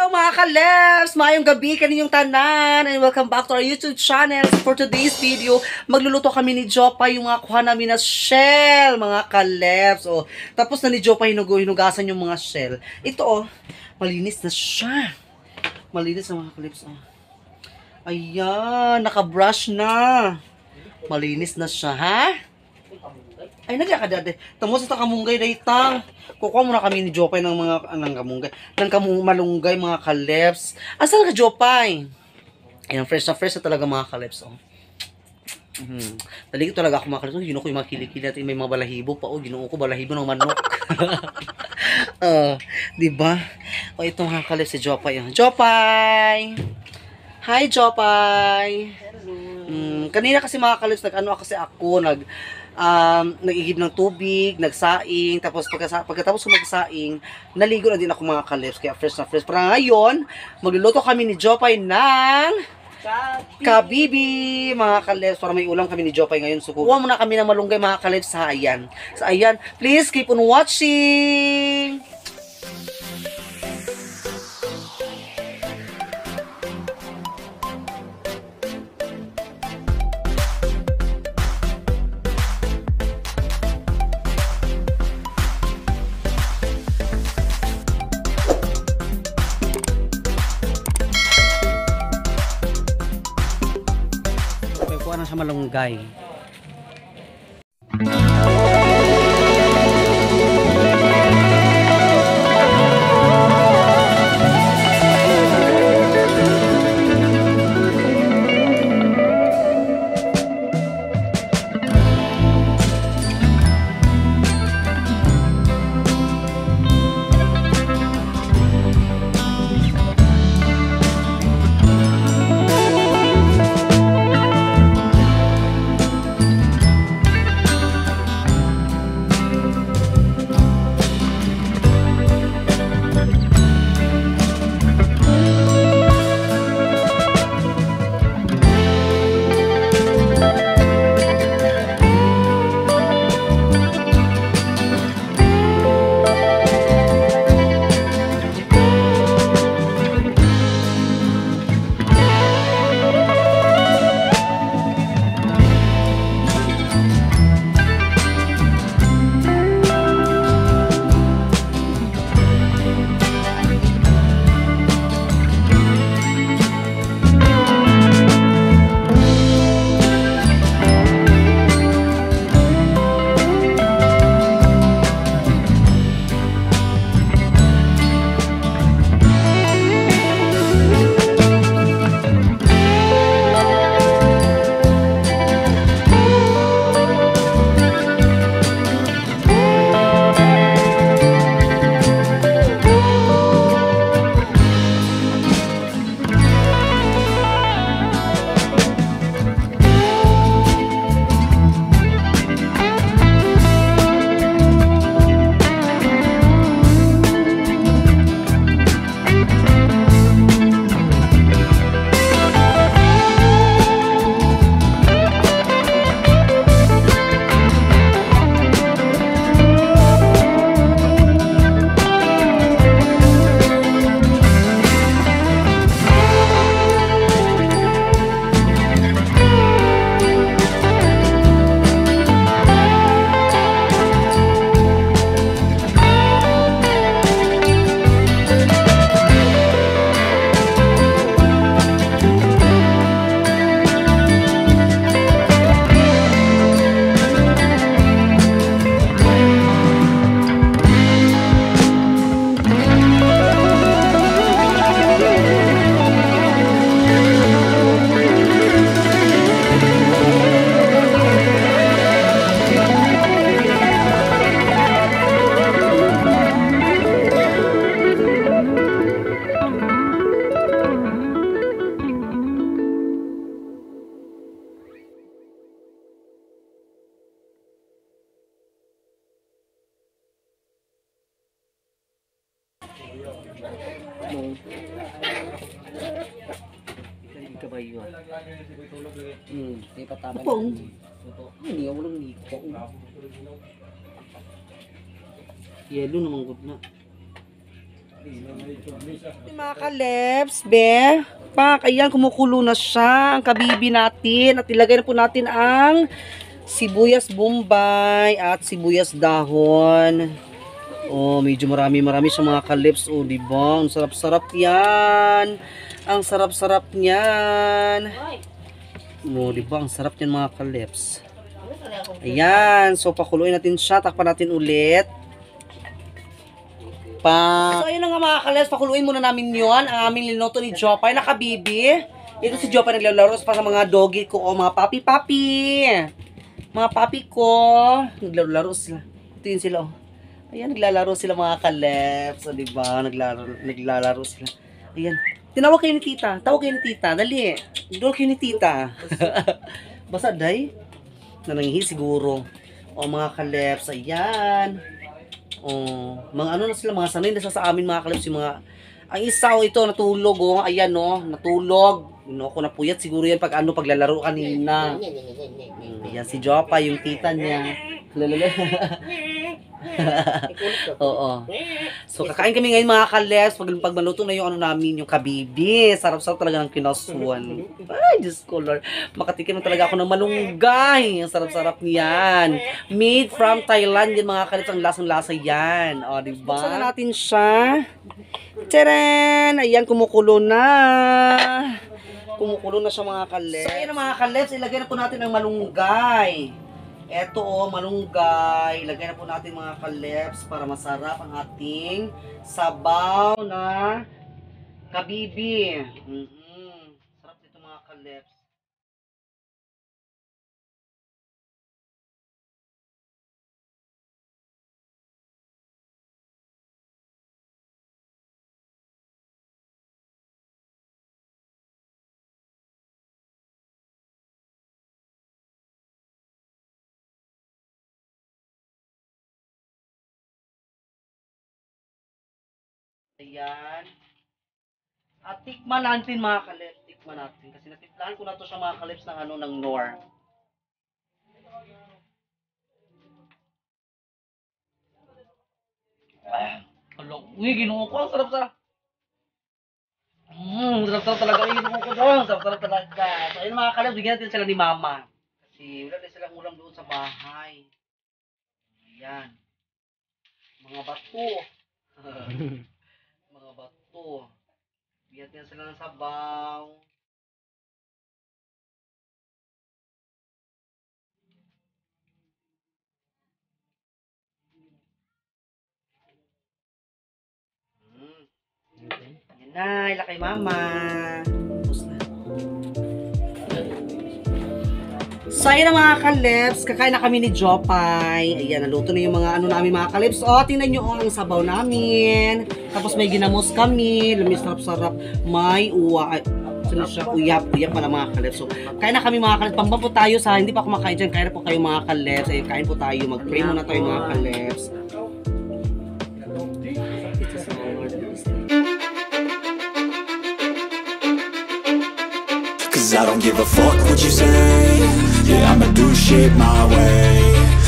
mga ka-Lebs! Maayong gabi kaninyong tanan and welcome back to our YouTube channel. For today's video, magluluto kami ni Jopa yung mga kuha namin na shell, mga ka-Lebs. Oh, tapos na ni Jopa hinugasan yung mga shell. Ito oh, malinis na siya. Malinis na mga ka-Lebs. Oh. Ayan, naka-brush na. Malinis na siya, ha? Ay, nagya ka dati. Tamo sa kamunggay daytang. Kukuha muna kami ni Jopay ng mga kamunggay. Malunggay, mga ka-Lebs. Asan ka, Jopay? Ayan, fresh na talaga mga ka-Lebs. Oh. Taligid talaga ako mga ka-Lebs. Ginuo ko yung mga kilikili natin. May mga balahibo pa. Oh, ginuo ko balahibo ng manok. Diba? O, ito mga ka-Lebs si Jopay. Oh. Jopay! Hi, Jopay! Kanina kasi mga ka-Lebs, nag-igib ng tubig, nagsaing, tapos pagkatapos magsaing, naligo na din ako mga ka-Lebs, kaya fresh na fresh. Para ngayon, magluluto kami ni Jopay ng kabibi, mga ka-Lebs, para may ulam kami ni Jopay ngayon. So, kuha muna kami ng malunggay mga ka-Lebs sa ayan. Sa ayan, please keep on watching! Kuha na sa malunggay. Kabayo. Di pataba. Pong. Ini yung ulang niko. Yelo naman gud na. Mga kalebs, be. Pak, ayan, kumukulo na siya. Ang kabibi natin. At ilagay na po natin ang sibuyas bombay at sibuyas dahon. Oh, medyo marami siya mga kalebs. Oh, diba? Ang sarap-sarap yan. Ang sarap-sarap niyan. Oh, diba? Ang sarap niyan mga kalebs. Ayan. So, pakuluin natin siya. Takpan natin ulit. So, ayun na nga mga kalebs. Pakuluin muna namin yon. Ang aming linoto ni Jopay. Nakabibi. Ito si Jopay naglalaro pa sa mga doggy ko. O, mga papi-papi. Mga papi ko. Naglalaro sila. Ito yun sila. Oh. Ayan, naglalaro sila mga kalebs. O, diba? Naglalaro sila. Ayan. Tinawag kayo ni tita. Tawag kayo ni tita. Dali. Tawag kayo ni tita. Basa, day? Nanangihi siguro. O, mga kalebs. Ayan. Oh, mga ano na sila, mga sanay na sa amin mga kalebs, yung mga, ang isa ito natulog, oh, ayan oh, natulog. Ako napuyat siguro yan pag ano, paglalaro kanina. Ayan si Jopa, yung tita niya. Oo. So kakain kami ngayon mga kalebs, pag maluto na yung ano namin, yung kabibi. Sarap-sarap talaga ng kinasuan. Ay, Diyos ko Lord. Makatikim na talaga ako ng malunggay. Ang sarap-sarap niyan. Made from Thailand yan mga kalebs, ang lasang-lasa yan. O, diba? Buksan na natin siya. Tcharan! Ayan, kumukulo na. Kumukulo na siya mga kalebs. So, ayan mga kalebs, ilagay na po natin ang malunggay. Eto oh, malunggay. Ilagay na po natin mga kalebs para masarap ang ating sabaw na kabibi. Sarap dito mga kalebs. Ayan. At tikman natin mga kalebs. Tikman natin. Kasi natimplahan ko na to siya mga kalebs ng ano, ng Nor. Hello. Uy, ginuha ko. Ang sarap-sarap. Sarap-sarap talaga. Uy, ginuha ko doon. Sarap-sarap talaga. So, ayun mga kalebs. Bigyan natin sila ni Mama. Kasi wala din silang ulam doon sa bahay. Ayan. Mga bato. Mga bato. Bigyan natin sila ng sabaw. Yan na, ila kay Mama. Tapos na. So, ayun na mga kalebs. Kakain na kami ni Jopay. Ayan, naluto na yung mga ano namin mga kalebs. O, tingnan nyo ang sabaw namin. Tapos may ginamos kami. Lamis sarap-sarap. May uwa. Sino siya? Uyap pala mga kalebs. So, kain na kami mga kalebs. Pambam po tayo sa hindi pa kumakain dyan. Kain na po kayo mga kalebs. Ayun, kain po tayo. Mag-pray muna tayo mga kalebs. Cause I don't give a fuck what you say. Yeah, I'ma do shit my way.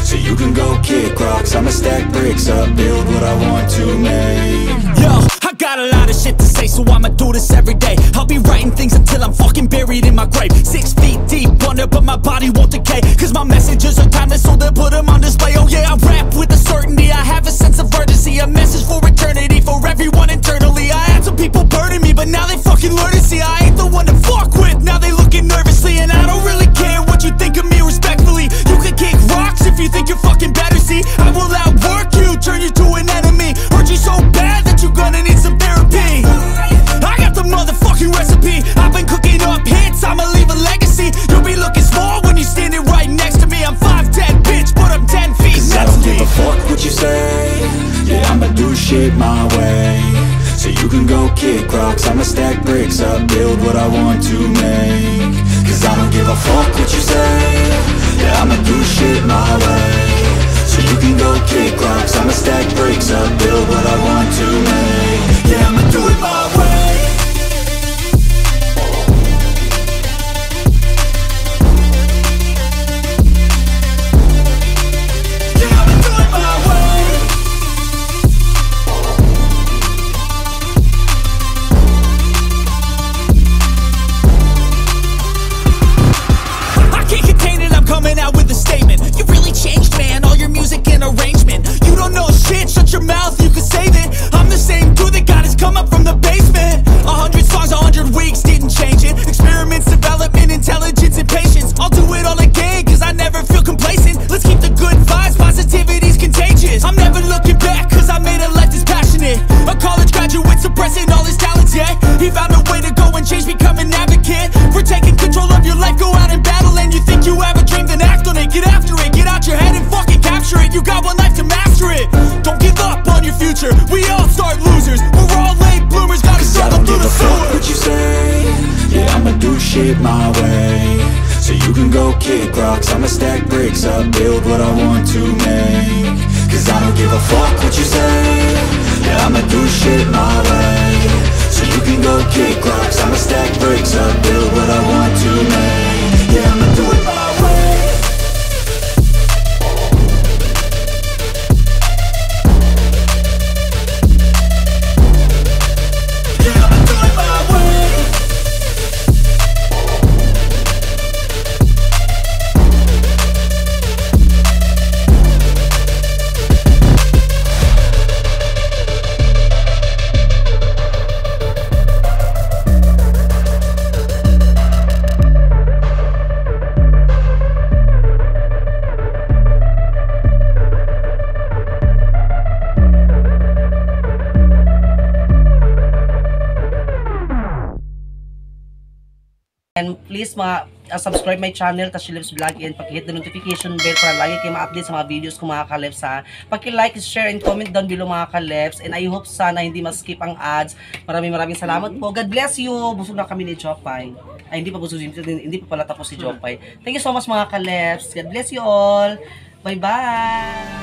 So you can go kick rocks, I'ma stack bricks up, build what I want to make. Yo, I got a lot of shit to say, so I'ma do this every day. I'll be writing things until I'm fucking buried in my grave. 6 feet deep under, but my body won't decay. Cause my messages are timeless, so they'll put them on display. Oh yeah, I rap with a certainty, I have a sense of urgency. A message for eternity, for everyone internally. I had some people burning me, but now they fucking learn to see I ain't the one to fuck with, now they looking nervously. And I don't really care what you think of me respectfully. You can kick rocks if you think you're fucking better, see I will outwork you, turn you to an enemy. Hurt you so bad that you're gonna need some therapy. I got the motherfucking recipe. I've been cooking up hits, I'ma leave a legacy. You'll be looking small when you're standing right next to me. I'm 5'10", bitch, but I'm 10 feet. Cause I don't give a fuck what you say. Yeah, I'ma do shit my way. So you can go kick rocks, I'ma stack bricks up, build what I want to make. Cause I don't give a fuck what you say. Yeah, I'ma do shit my way. So you can go kick rocks, I'ma stack bricks up, build what I want to make. Yeah, I'ma do it my way. Yeah, I'ma do it my way. up from the basement. 100 songs, 100 weeks, didn't change it. Experiments, development, intelligence, and patience. I'll do it all again, cause I never feel complacent. Let's keep the good vibes, positivity's contagious. I'm never looking back, cause I made a life that's passionate. A college graduate suppressing all his talents, yeah. He found a way to go and change, become an advocate for taking control of your life, go out and battle. And you think you have a dream, then act on it. Get after it, get out your head and fucking capture it. You got one life to master it. Don't give up on your future, we all start losers. We're all late bloomers, gotta struggle through the sewer. What you say? Yeah, I'ma do shit my way. So you can go kick rocks, I'ma stack bricks up, build what I want to make. Cause I don't give a fuck what you say. Yeah, I'ma do shit my way. So you can go kick rocks, I'ma stack bricks up, build what I want to make. Yeah, I'ma do it my way. Yeah, I'ma do it my way. And please subscribe my channel, Kashilebs Vlog, and pakihit the notification bell para lagi kayo ma-update sa mga videos ko mga kalebs ha. Paki-like, share, and comment down below mga kalebs. And I hope sana hindi ma-skip ang ads. Maraming salamat po. God bless you. Busog na kami ni Jopay. Ay, hindi pa busog, hindi pa pala tapos si Jopay. Thank you so much mga kalebs. God bless you all. Bye-bye.